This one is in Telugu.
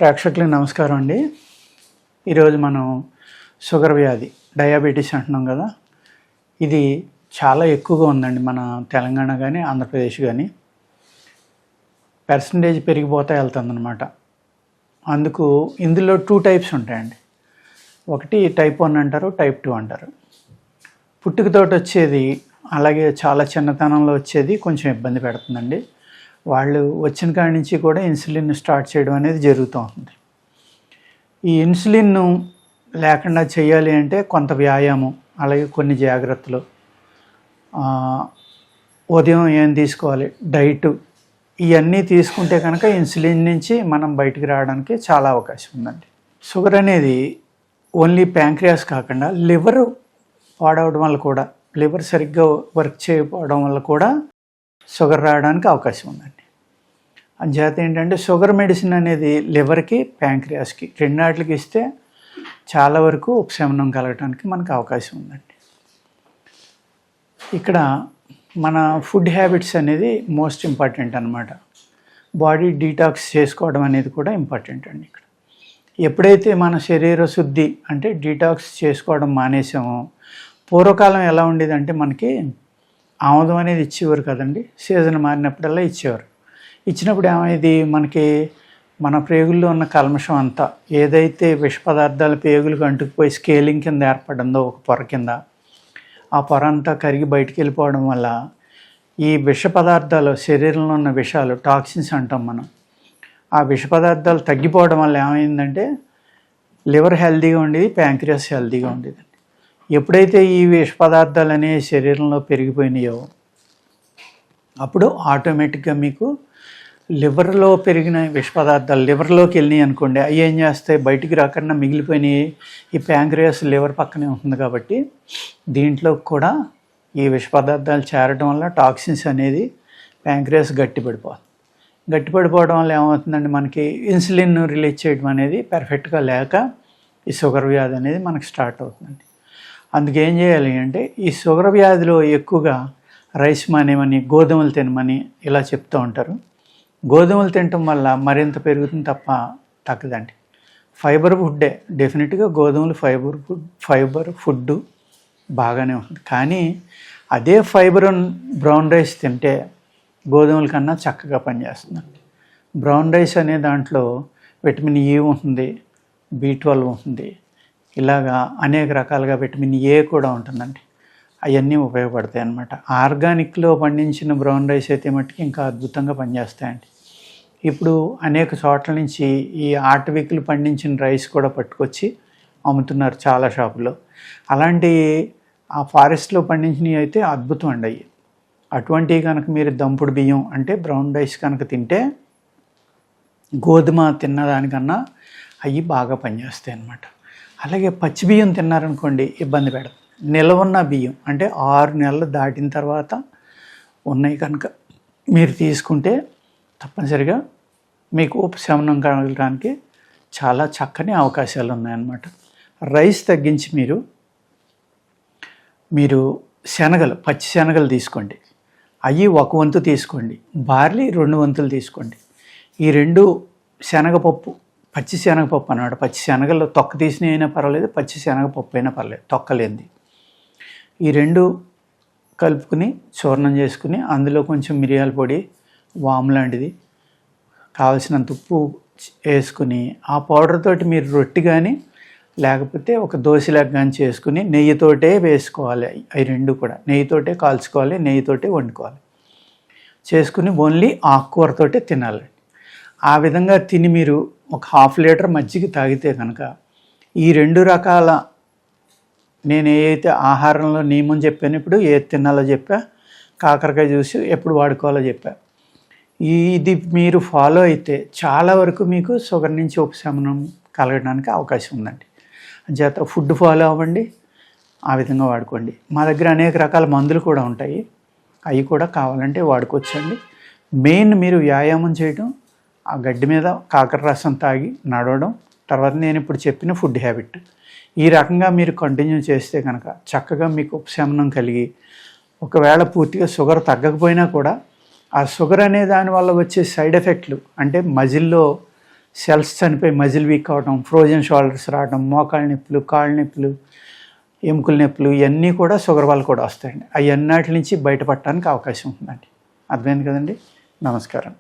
ప్రేక్షకులకు నమస్కారం అండి. ఈరోజు మనం షుగర్ వ్యాధి, డయాబెటీస్ అంటున్నాం కదా, ఇది చాలా ఎక్కువగా ఉందండి మన తెలంగాణ కానీ ఆంధ్రప్రదేశ్ కానీ. పర్సంటేజ్ పెరిగిపోతూ వెళ్తుందన్నమాట. అందుకు ఇందులో 2 టైప్స్ ఉంటాయండి. ఒకటి టైప్ 1 అంటారు, టైప్ 2 అంటారు. పుట్టుకతోటి వచ్చేది, అలాగే చాలా చిన్నతనంలో వచ్చేది కొంచెం ఇబ్బంది పెడుతుందండి. వాళ్ళు వచ్చిన కాడి నుంచి కూడా ఇన్సులిన్ స్టార్ట్ చేయడం అనేది జరుగుతూ ఉంటుంది. ఈ ఇన్సులిన్ లేకుండా చేయాలి అంటే కొంత వ్యాయామం, అలాగే కొన్ని జాగ్రత్తలు, ఉదయం ఏం తీసుకోవాలి, డైటు, ఇవన్నీ తీసుకుంటే కనుక ఇన్సులిన్ నుంచి మనం బయటికి రావడానికి చాలా అవకాశం ఉందండి. షుగర్ అనేది ఓన్లీ ప్యాంక్రియాస్ కాకుండా లివర్ పాడవడం వల్ల కూడా, లివర్ సరిగ్గా వర్క్ చేయకపోవడం వల్ల కూడా షుగర్ రావడానికి అవకాశం ఉందండి. అంచేత ఏంటంటే షుగర్ మెడిసిన్ అనేది లివర్కి, ప్యాంక్రియాస్కి రెండాటికి ఇస్తే చాలా వరకు ఉపశమనం కలగడానికి మనకు అవకాశం ఉందండి. ఇక్కడ మన ఫుడ్ హ్యాబిట్స్ అనేది మోస్ట్ ఇంపార్టెంట్ అన్నమాట. బాడీ డీటాక్స్ చేసుకోవడం అనేది కూడా ఇంపార్టెంట్ అండి. ఇక్కడ ఎప్పుడైతే మన శరీర శుద్ధి అంటే డీటాక్స్ చేసుకోవడం మానేసామో, పూర్వకాలం ఎలా ఉండేదంటే మనకి ఆముదం అనేది ఇచ్చేవారు కదండి, సీజన్ మారినప్పుడల్లా ఇచ్చేవారు. ఇచ్చినప్పుడు ఏమైంది, మనకి మన ప్రేగుల్లో ఉన్న కల్మషం అంతా, ఏదైతే విష పదార్థాలు పేగులకు అంటుకుపోయి స్కేలింగ్ కింద ఏర్పడిందో ఒక పొర కింద, ఆ పొర అంతా కరిగి బయటికి వెళ్ళిపోవడం వల్ల ఈ విష పదార్థాలు, శరీరంలో ఉన్న విషాలు, టాక్సిన్స్ అంటాం మనం, ఆ విష పదార్థాలు తగ్గిపోవడం వల్ల ఏమైందంటే లివర్ హెల్తీగా ఉండేది, ప్యాంక్రియాస్ హెల్తీగా ఉండేది. ఎప్పుడైతే ఈ విష పదార్థాలు అనేవి శరీరంలో పెరిగిపోయినాయో అప్పుడు ఆటోమేటిక్గా మీకు లివర్లో పెరిగిన విష పదార్థాలు లివర్లోకి వెళ్ళినాయి అనుకోండి, అవి ఏం చేస్తాయి, బయటికి రాకుండా మిగిలిపోయినాయి. ఈ ప్యాంక్రియాస్ లివర్ పక్కనే ఉంటుంది కాబట్టి దీంట్లో కూడా ఈ విష పదార్థాలు చేరడం వల్ల టాక్సిన్స్ అనేది ప్యాంక్రియాస్ గట్టిపడిపోవడం వల్ల ఏమవుతుందండి, మనకి ఇన్సులిన్ రిలీజ్ చేయడం అనేది పర్ఫెక్ట్గా లేక ఈ షుగర్ వ్యాధి అనేది మనకి స్టార్ట్ అవుతుందండి. అందుకేం చేయాలి అంటే, ఈ షుగర్ వ్యాధిలో ఎక్కువగా రైస్ మానేమని, గోధుమలు తినమని ఇలా చెప్తూ ఉంటారు. గోధుమలు తినటం వల్ల మరింత పెరుగుతుంది తప్ప తగ్గదండి. ఫైబర్ ఫుడ్డే, డెఫినెట్గా గోధుమలు ఫైబర్ ఫుడ్ బాగానే ఉంటుంది. కానీ అదే ఫైబర్ బ్రౌన్ రైస్ తింటే గోధుమల కన్నా చక్కగా పనిచేస్తుందండి. బ్రౌన్ రైస్ అనే దాంట్లో విటమిన్ E ఉంటుంది, B12 ఉంటుంది, ఇలాగా అనేక రకాలుగా విటమిన్ A కూడా ఉంటుందండి. అవన్నీ ఉపయోగపడతాయి అన్నమాట. ఆర్గానిక్లో పండించిన బ్రౌన్ రైస్ అయితే మట్టుకు ఇంకా అద్భుతంగా పనిచేస్తాయండి. ఇప్పుడు అనేక చోట్ల నుంచి ఈ ఆటవికులు పండించిన రైస్ కూడా పట్టుకొచ్చి అమ్ముతున్నారు చాలా షాపుల్లో. అలాంటి ఆ ఫారెస్ట్లో పండించినవి అయితే అద్భుతం అండి. అవి అటువంటివి కనుక మీరు దంపుడు బియ్యం అంటే బ్రౌన్ రైస్ కనుక తింటే గోధుమ తిన్నదానికన్నా అవి బాగా పనిచేస్తాయి అన్నమాట. అలాగే పచ్చి బియ్యం తిన్నారనుకోండి ఇబ్బంది పెడతాం. నిలవున్న బియ్యం అంటే 6 నెలలు దాటిన తర్వాత ఉన్నాయి కనుక మీరు తీసుకుంటే తప్పనిసరిగా మీకు ఉపశమనం కలగడానికి చాలా చక్కని అవకాశాలు ఉన్నాయన్నమాట. రైస్ తగ్గించి మీరు శనగలు, పచ్చి శనగలు తీసుకోండి, అవి 1 వంతు తీసుకోండి, బార్లీ 2 వంతులు తీసుకోండి. ఈ 2 శనగపప్పు, పచ్చి శనగపప్పు అన్నమాట. పచ్చి శనగలు తొక్క తీసిన అయినా పర్వాలేదు, పచ్చి శనగపప్పు అయినా పర్లేదు, తొక్కలేంది. ఈ 2 కలుపుకుని చూర్ణం చేసుకుని అందులో కొంచెం మిరియాల పొడి, వాము లాంటిది, కావలసినంత ఉప్పు వేసుకుని ఆ పౌడర్ తోటి మీరు రొట్టి కానీ లేకపోతే ఒక దోశలాగా కానీ చేసుకుని నెయ్యితోటే వేసుకోవాలి. అవి 2 కూడా నెయ్యితోటే కాల్చుకోవాలి, నెయ్యితోటే వండుకోవాలి. చేసుకుని ఓన్లీ ఆకుకూరతోటే తినాలి. ఆ విధంగా తిని మీరు ఒక 1/2 లీటర్ మజ్జిగ తాగితే కనుక ఈ 2 రకాల, నేను ఏదైతే ఆహారంలో నియమం చెప్పాను, ఇప్పుడు ఏది తినాలో చెప్పా, కాకరకాయ జ్యూస్ ఎప్పుడు వాడుకోవాలో చెప్పా, ఇది మీరు ఫాలో అయితే చాలా వరకు మీకు షుగర్ నుంచి ఉపశమనం కలగడానికి అవకాశం ఉందండి. అంచేత ఫుడ్ ఫాలో అవ్వండి, ఆ విధంగా వాడుకోండి. మా దగ్గర అనేక రకాల మందులు కూడా ఉంటాయి, అవి కూడా కావాలంటే వాడుకోవచ్చండి. మెయిన్ మీరు వ్యాయామం చేయడం, ఆ గడ్డి మీద కాకర రసం తాగి నడవడం, తర్వాత నేను ఇప్పుడు చెప్పిన ఫుడ్ హ్యాబిట్, ఈ రకంగా మీరు కంటిన్యూ చేస్తే కనుక చక్కగా మీకు ఉపశమనం కలిగి, ఒకవేళ పూర్తిగా షుగర్ తగ్గకపోయినా కూడా ఆ షుగర్ అనే దానివల్ల వచ్చే సైడ్ ఎఫెక్ట్లు అంటే మజిల్లో సెల్స్ చనిపోయి మజిల్ వీక్ అవడం, ఫ్రోజన్ షోల్డర్స్ రావడం, మోకాళ్ళ నొప్పులు, కాళ్ళ నొప్పులు, ఎముకల నొప్పులు, ఇవన్నీ కూడా షుగర్ వల్ల కూడా వస్తాయండి. అవి అన్నిటి నుంచి బయటపడటానికి అవకాశం ఉంటుందండి. అర్థమైంది కదండి. నమస్కారం.